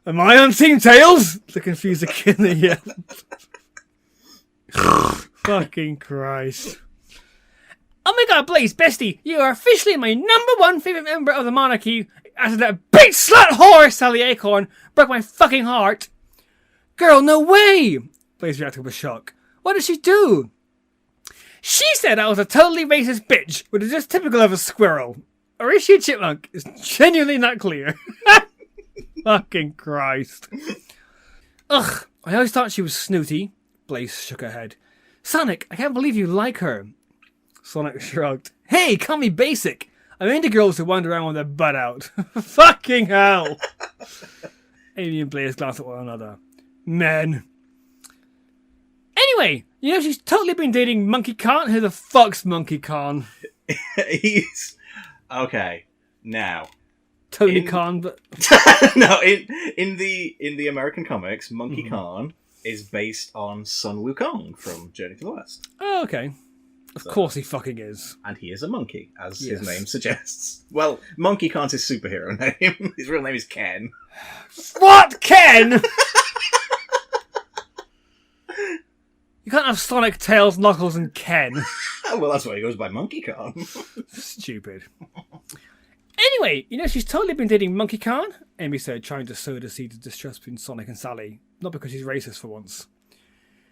Am I on Team Tails? The confused echidna yelled. Fucking Christ. Oh my god, Blaze, bestie, you are officially my #1 favourite member of the monarchy. After that big slut whore, Sally Acorn, broke my fucking heart. Girl, no way! Blaze reacted with shock. What did she do? She said I was a totally racist bitch, which is just typical of a squirrel. Or is she a chipmunk? It's genuinely not clear. Fucking Christ. Ugh, I always thought she was snooty. Blaze shook her head. Sonic, I can't believe you like her. Sonic shrugged. Hey, call me basic. I'm into girls who wander around with their butt out. Fucking hell. Amy and Blaze glanced at one another. Men. Anyway, you know she's totally been dating Monkey Khan? Who the fuck's Monkey Khan? He's... Okay, now... Tony Khan, but... No, in the American comics, Monkey Khan is based on Sun Wukong from Journey to the West. Oh, okay. Of course he fucking is. And he is a monkey, as his name suggests. Well, Monkey Khan's his superhero name. His real name is Ken. What? Ken? You can't have Sonic, Tails, Knuckles, and Ken. Well, that's why he goes by Monkey Khan. Stupid. Anyway, you know she's totally been dating Monkey Khan, Amy said, trying to sow the seed of distrust between Sonic and Sally. Not because she's racist for once.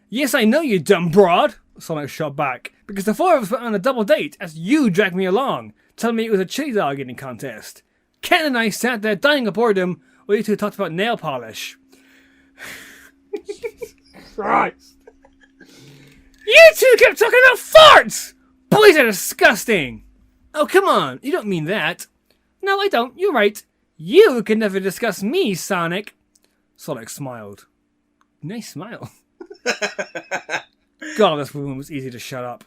Yes, I know, you dumb broad, Sonic shot back, because the four of us went on a double date as you dragged me along, telling me it was a chili dog eating contest. Ken and I sat there dying of boredom while you two talked about nail polish. Christ. You two kept talking about farts! Boys are disgusting! Oh, come on, you don't mean that. No, I don't, you're right. You can never discuss me, Sonic. Sonic smiled. Nice smile. God, this woman was easy to shut up.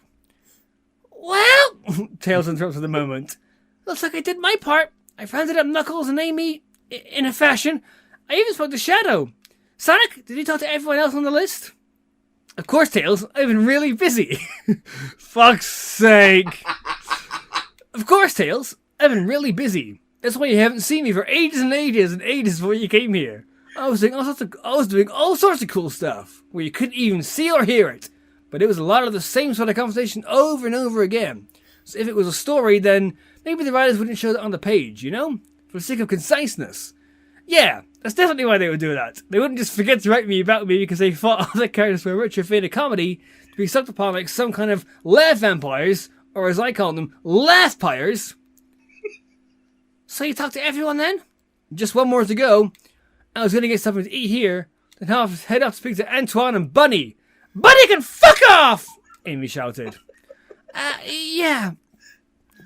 Well, Tails interrupted the moment. Looks like I did my part. I rounded up Knuckles and Amy in a fashion. I even spoke to Shadow. Sonic, did you talk to everyone else on the list? Of course, Tails. I've been really busy. Fuck's sake. Of course, Tails. I've been really busy. That's why you haven't seen me for ages and ages and ages before you came here. I was doing all sorts of cool stuff where you couldn't even see or hear it. But it was a lot of the same sort of conversation over and over again. So if it was a story, then maybe the writers wouldn't show that on the page, you know? For the sake of conciseness. Yeah, that's definitely why they would do that. They wouldn't just forget to write me about me because they thought other characters were richer fate of comedy to be sucked upon like some kind of laugh vampires, or as I call them, laugh-pyres. So you talked to everyone then? Just one more to go. I was going to get something to eat here, then head off to speak to Antoine and Bunny. Bunny can fuck off! Amy shouted. Yeah.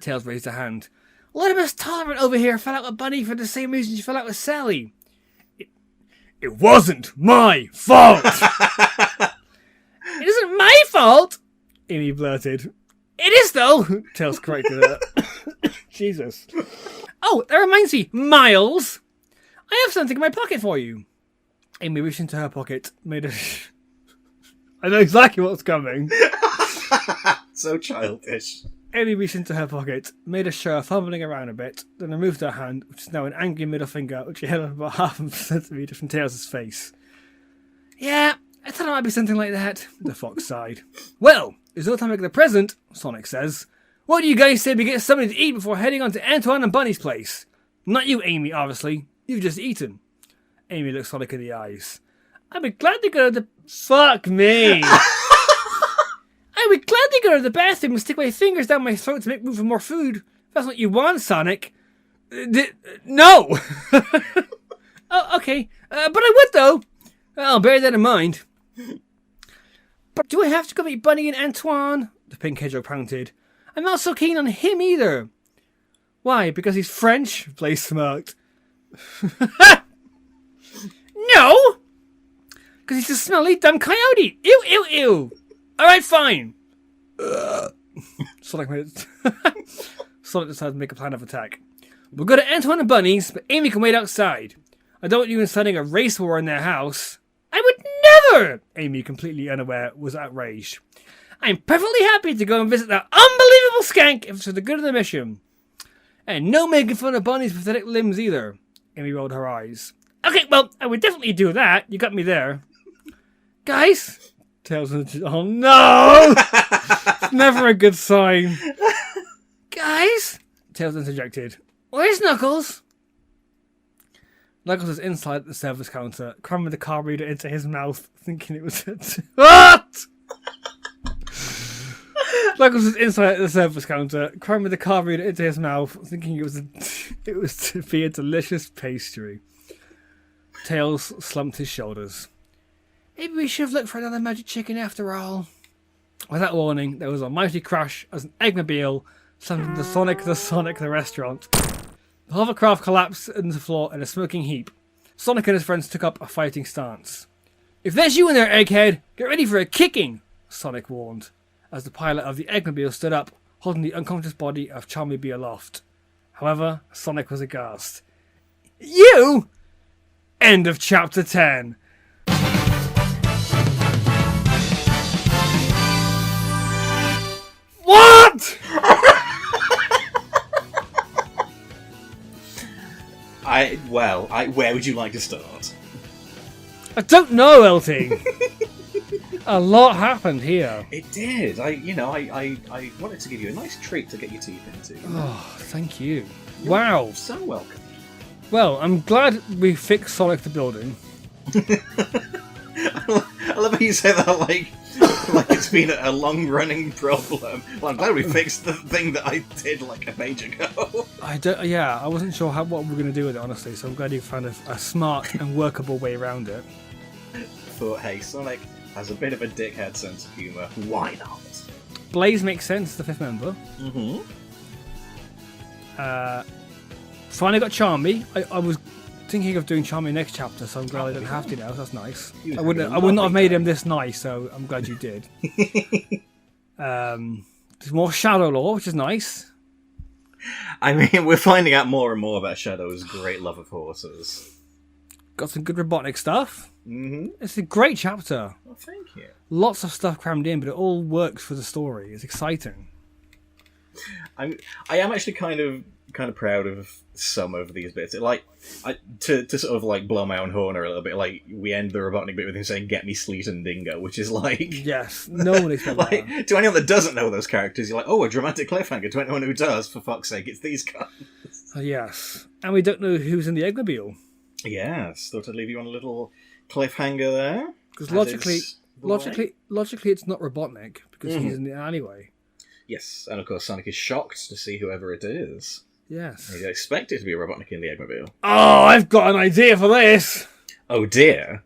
Tails raised a hand. Let Miss Tolerant over here fell out with Bunny for the same reason she fell out with Sally. It wasn't my fault! It isn't my fault! Amy blurted. It is, though! Tails corrected her. Jesus. Oh, that reminds me, Miles! I have something in my pocket for you. Amy reached into her pocket, made a... I know exactly what's coming. So childish. Amy reached into her pocket, made a show of fumbling around a bit, then removed her hand, which is now an angry middle finger, which she held up about half a centimetre from Tails' face. Yeah, I thought it might be something like that, the fox sighed. Well, it's no time to make the present, Sonic says. What do you guys say we get something to eat before heading on to Antoine and Bunny's place? Not you, Amy, obviously. You've just eaten. Amy looked Sonic in the eyes. I'd be glad to go to the... Fuck me! I would gladly go to the bathroom and stick my fingers down my throat to make room for more food. If that's what you want, Sonic. No! Oh, okay. But I would, though. I'll bear that in mind. But do I have to go meet Bunny and Antoine? The pink hedgehog pouted. I'm not so keen on him either. Why? Because he's French? Blaze smirked. No! Because he's a smelly, dumb coyote. Ew, ew, ew. Alright, fine. Sonic decided to make a plan of attack. We'll go to Antoine and Bunny's, but Amy can wait outside. I don't want you inciting a race war in their house. I would never! Amy, completely unaware, was outraged. I'm perfectly happy to go and visit that unbelievable skank if it's for the good of the mission. And no making fun of Bunny's pathetic limbs either. Amy rolled her eyes. Okay, well, I would definitely do that. You got me there. Guys? Tails, oh no! It's never a good sign. Blaze? Tails interjected. Where's Knuckles? Knuckles is inside the service counter, cramming the card reader into his mouth, thinking it was... What? Knuckles is inside the service counter, cramming the card reader into his mouth, thinking it was to be a delicious pastry. Tails slumped his shoulders. Maybe we should have looked for another magic chicken after all. Without warning, there was a mighty crash as an Eggmobile slammed into Sonic the restaurant. The hovercraft collapsed into the floor in a smoking heap. Sonic and his friends took up a fighting stance. If there's you in there, Egghead, get ready for a kicking, Sonic warned, as the pilot of the Eggmobile stood up, holding the unconscious body of Charmy aloft. However, Sonic was aghast. You? End of chapter 10. What? Where would you like to start? I don't know, LT. A lot happened here. It did. I wanted to give you a nice treat to get your teeth into. Oh, thank you. Wow. So welcome. Well, I'm glad we fixed Sonic the Building. I love how you say that like it's been a long-running problem. Well, I'm glad we fixed the thing that I did like a page ago. I wasn't sure what we were going to do with it, honestly, so I'm glad you found a smart and workable way around it. Thought, hey, Sonic has a bit of a dickhead sense of humour. Why not? Blaze makes sense, the fifth member. Mm-hmm. Finally got Charmy. I was thinking of doing Charmy next chapter, so I'm glad I don't have to now. So that's nice. I would not have made him this nice, so I'm glad you did. There's more Shadow Lore, which is nice. I mean, we're finding out more and more about Shadow's great love of horses. Got some good Robotnik stuff. Mm-hmm. It's a great chapter. Well, thank you. Lots of stuff crammed in, but it all works for the story. It's exciting. I am actually kind of proud of some of these bits. To sort of like blow my own horn a little bit. Like we end the Robotnik bit with him saying, "Get me Sleet and Dingo," which is like, yes, no one expected that. To anyone that doesn't know those characters, you're like, oh, a dramatic cliffhanger. To anyone who does, for fuck's sake, it's these guys. Yes, and we don't know who's in the Eggmobile. Yes, thought I'd leave you on a little cliffhanger there. Because logically, it's not Robotnik because he's in the alleyway. Yes, and of course Sonic is shocked to see whoever it is. Yes. He'd expect it to be a Robotnik in the Eggmobile. Oh, I've got an idea for this! Oh dear.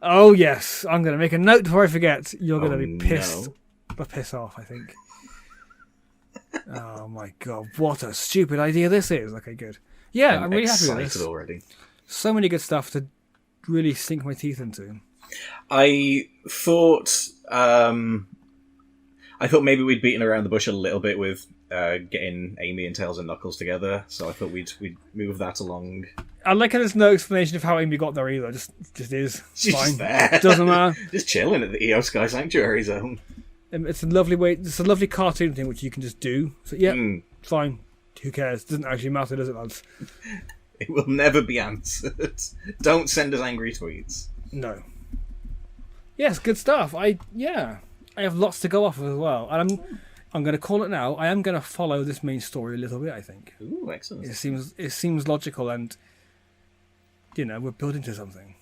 Oh yes, I'm going to make a note before I forget. You're going to be pissed. No. But piss off, I think. Oh my god, what a stupid idea this is. Okay, good. Yeah, I'm really happy with this. Already. So many good stuff to really sink my teeth into. I thought maybe we'd beaten around the bush a little bit with getting Amy and Tails and Knuckles together, so I thought we'd move that along. I like how there's no explanation of how Amy got there either. Just is. She's fine. Just there. Doesn't matter. Just chilling at the EO Sky Sanctuary Zone. It's a lovely way. It's a lovely cartoon thing which you can just do. So yeah, fine. Who cares? Doesn't actually matter, does it, lads? It will never be answered. Don't send us angry tweets. No. Yes, good stuff. I have lots to go off of as well, and I'm going to call it now. I am going to follow this main story a little bit. I think. Ooh, excellent. It seems logical, and we're building to something.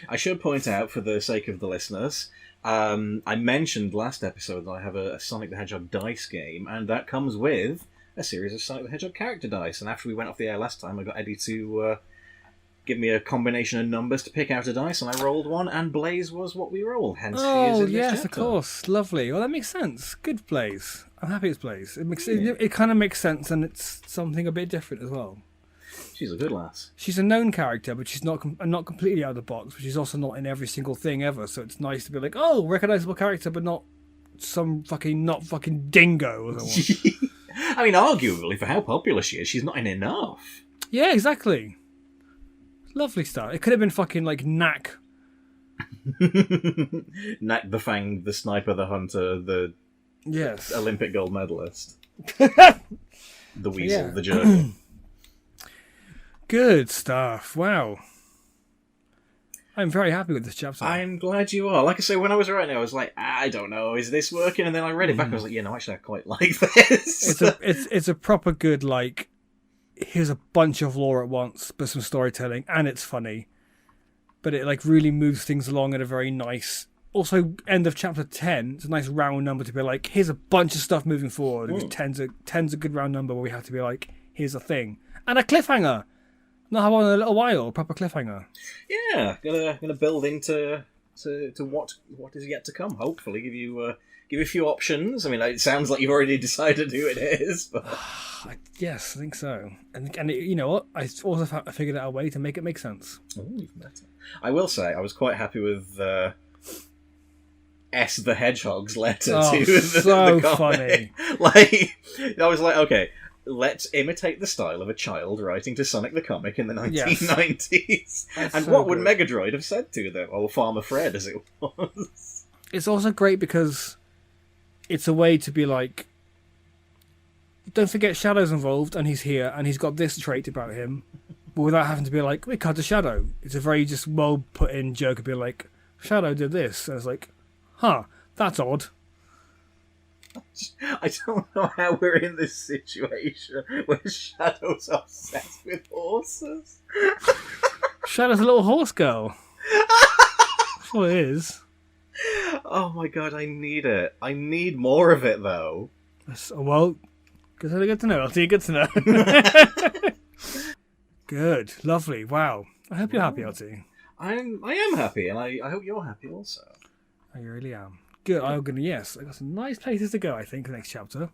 I should point out, for the sake of the listeners, I mentioned last episode that I have a Sonic the Hedgehog dice game, and that comes with a series of Sonic the Hedgehog character dice. And after we went off the air last time, I got Eddie to give me a combination of numbers to pick out a dice, and I rolled one, and Blaze was what we rolled. Hence, he is in this yes, chapter. Of course, lovely. Well, that makes sense. Good Blaze. I'm happy it's Blaze. It kind of makes sense, and it's something a bit different as well. She's a good lass. She's a known character, but she's not completely out of the box. But she's also not in every single thing ever. So it's nice to be like, oh, recognizable character, but not some not fucking dingo or something. I mean, arguably, for how popular she is, she's not in enough. Yeah, exactly. Lovely stuff. It could have been fucking like Knack. Knack the Fang, the Sniper, the Hunter, the Olympic gold medalist. The Weasel, the Jerk. Good stuff. Wow. I'm very happy with this chapter. I'm glad you are. Like I say, when I was writing it, I was like, I don't know, is this working? And then I read it back and I was like, no, actually I quite like this. It's a proper good, like, here's a bunch of lore at once, but some storytelling, and it's funny. But it, like, really moves things along at a very nice... Also, end of chapter 10, it's a nice round number to be like, here's a bunch of stuff moving forward. 10's a good round number where we have to be like, here's a thing. And a cliffhanger! Not have one in a little while, a proper cliffhanger. Yeah, gonna build into what is yet to come. Hopefully, give you a few options. I mean, it sounds like you've already decided who it is. But... yes, I think so. And you know what? I also figured out a way to make it make sense. Oh, even better. I will say, I was quite happy with S the Hedgehog's letter to the comic. Funny. Like, I was like, okay. Let's imitate the style of a child writing to Sonic the Comic in the 1990s. That's and so what would good. Megadroid have said to them? Or Farmer Fred, as it was. It's also great because it's a way to be like, don't forget Shadow's involved, and he's here, and he's got this trait about him, but without having to be like, we cut to Shadow. It's a very just well put in joke of being like, Shadow did this. And it's like, huh, that's odd. I don't know how we're in this situation where Shadow's obsessed with horses. Shadow's a little horse girl. That's what it is. Oh my god, I need it. I need more of it, though. Well, good to know. I'll see you good to know. Good. Lovely. Wow. I hope you're happy, LT. I am happy, and I hope you're happy also. I really am. Good. I got some nice places to go, I think, next chapter.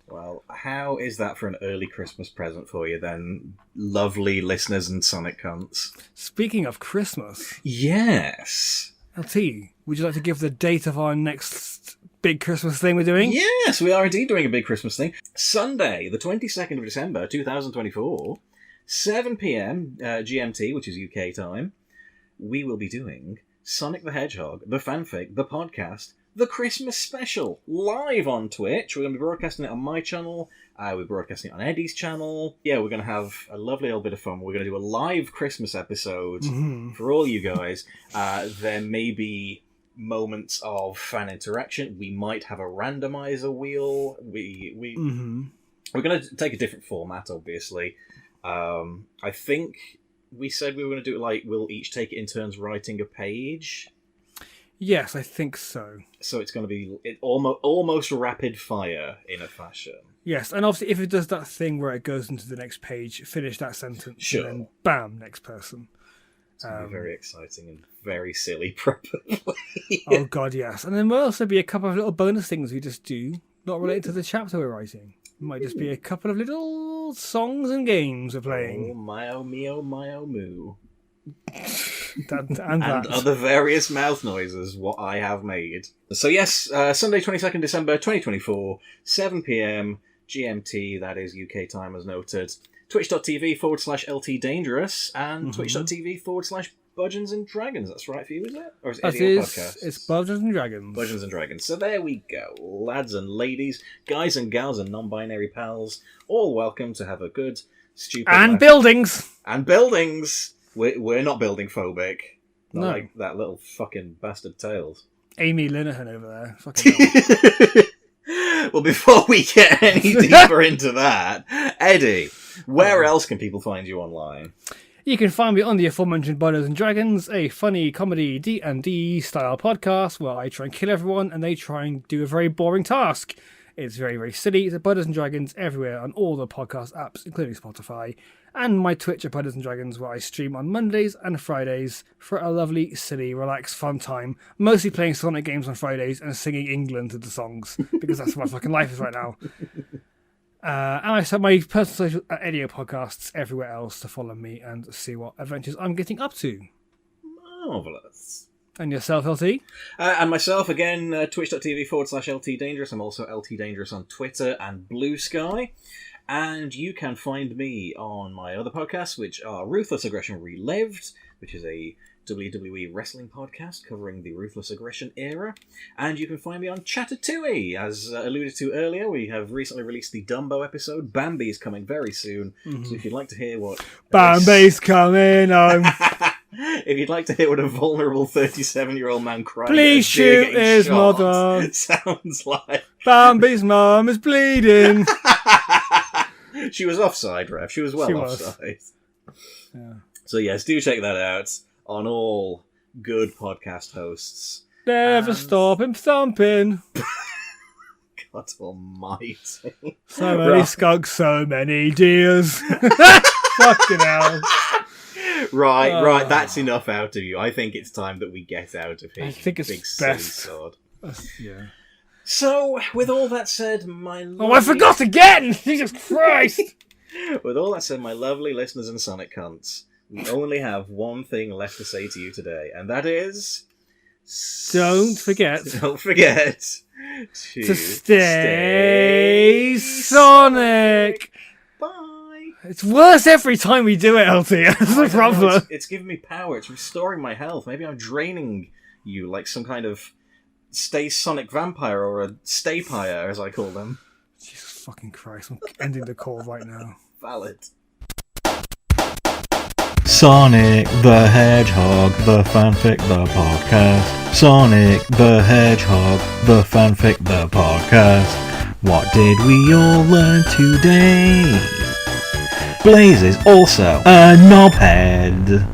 Well, how is that for an early Christmas present for you then, lovely listeners and Sonic cunts? Speaking of Christmas... Yes! LT, would you like to give the date of our next big Christmas thing we're doing? Yes, we are indeed doing a big Christmas thing. Sunday, the 22nd of December, 2024, 7pm GMT, which is UK time, we will be doing Sonic the Hedgehog, the fanfic, the podcast, the Christmas special, live on Twitch. We're going to be broadcasting it on my channel. We're broadcasting it on Eddie's channel. Yeah, we're going to have a lovely little bit of fun. We're going to do a live Christmas episode for all you guys. There may be moments of fan interaction. We might have a randomizer wheel. We're going to take a different format, obviously. I think we said we were going to do it like we'll each take it in turns writing a page. Yes, I think so. So it's going to be almost rapid fire in a fashion. Yes, and obviously if it does that thing where it goes into the next page, finish that sentence, sure. And then bam, next person. It's going to be very exciting and very silly, probably. Oh god, yes. And then there'll also be a couple of little bonus things we just do, not related to the chapter we're writing. It might just be a couple of little songs and games we're playing. Oh, my-oh, me-oh, my-oh, moo. and other various mouth noises what I have made. So yes, Sunday 22nd December 2024, 7pm GMT, that is UK time as noted. Twitch.tv/LT Dangerous and Twitch.tv/Budgeons and Dragons. That's right for you, is it? Or is it your podcast? It's Budgeons and Dragons. Budgeons and Dragons. So there we go. Lads and ladies, guys and gals and non-binary pals, all welcome to have a good, stupid... And buildings! And buildings! We're not building phobic. Not No. like that little fucking bastard Tails. Amy Linehan over there. Fucking hell. Well, before we get any deeper into that, Eddie, where else can people find you online? You can find me on the aforementioned Budgeons and Dragons, a funny comedy D&D style podcast where I try and kill everyone and they try and do a very boring task. It's very, very silly. It's at Budgeons and Dragons everywhere on all the podcast apps, including Spotify. And my Twitch at Budgeons and Dragons, where I stream on Mondays and Fridays for a lovely, silly, relaxed, fun time. Mostly playing Sonic games on Fridays and singing England to the songs, because that's what my fucking life is right now. And I set my personal social at Edio Podcasts everywhere else to follow me and see what adventures I'm getting up to. Marvellous. And yourself, LT? And myself, again, twitch.tv/LT Dangerous. I'm also LT Dangerous on Twitter and Blue Sky. And you can find me on my other podcasts, which are Ruthless Aggression Relived, which is a WWE wrestling podcast covering the Ruthless Aggression era. And you can find me on Chatatouille. As alluded to earlier, we have recently released the Dumbo episode. Bambi's coming very soon. So if you'd like to hear what... Bambi's coming home. If you'd like to hear what a vulnerable 37-year-old man crying, Please at a deer shoot getting his shot mother. sounds like. Bambi's mum is bleeding. She was offside, Rev. She was well offside. Yeah. So yes, do check that out on all good podcast hosts. Never stop him thumping. God almighty. So many skunks, so many deers. Fucking hell. Right, that's enough out of you. I think it's time that we get out of here. I think it's big best. silly sod. Yeah. So, with all that said, my Oh, I forgot again! Jesus Christ! With all that said, my lovely listeners and Sonic cunts, we only have one thing left to say to you today, and that is... Don't forget to stay Sonic! Bye! It's worse every time we do it, LT. That's the problem. It's giving me power. It's restoring my health. Maybe I'm draining you like some kind of stay Sonic vampire or a stay-pyre, as I call them. Jesus fucking Christ. I'm ending the call right now. Valid. Sonic the Hedgehog, the fanfic, the podcast. Sonic the Hedgehog, the fanfic, the podcast. What did we all learn today? Blaze is also a knobhead.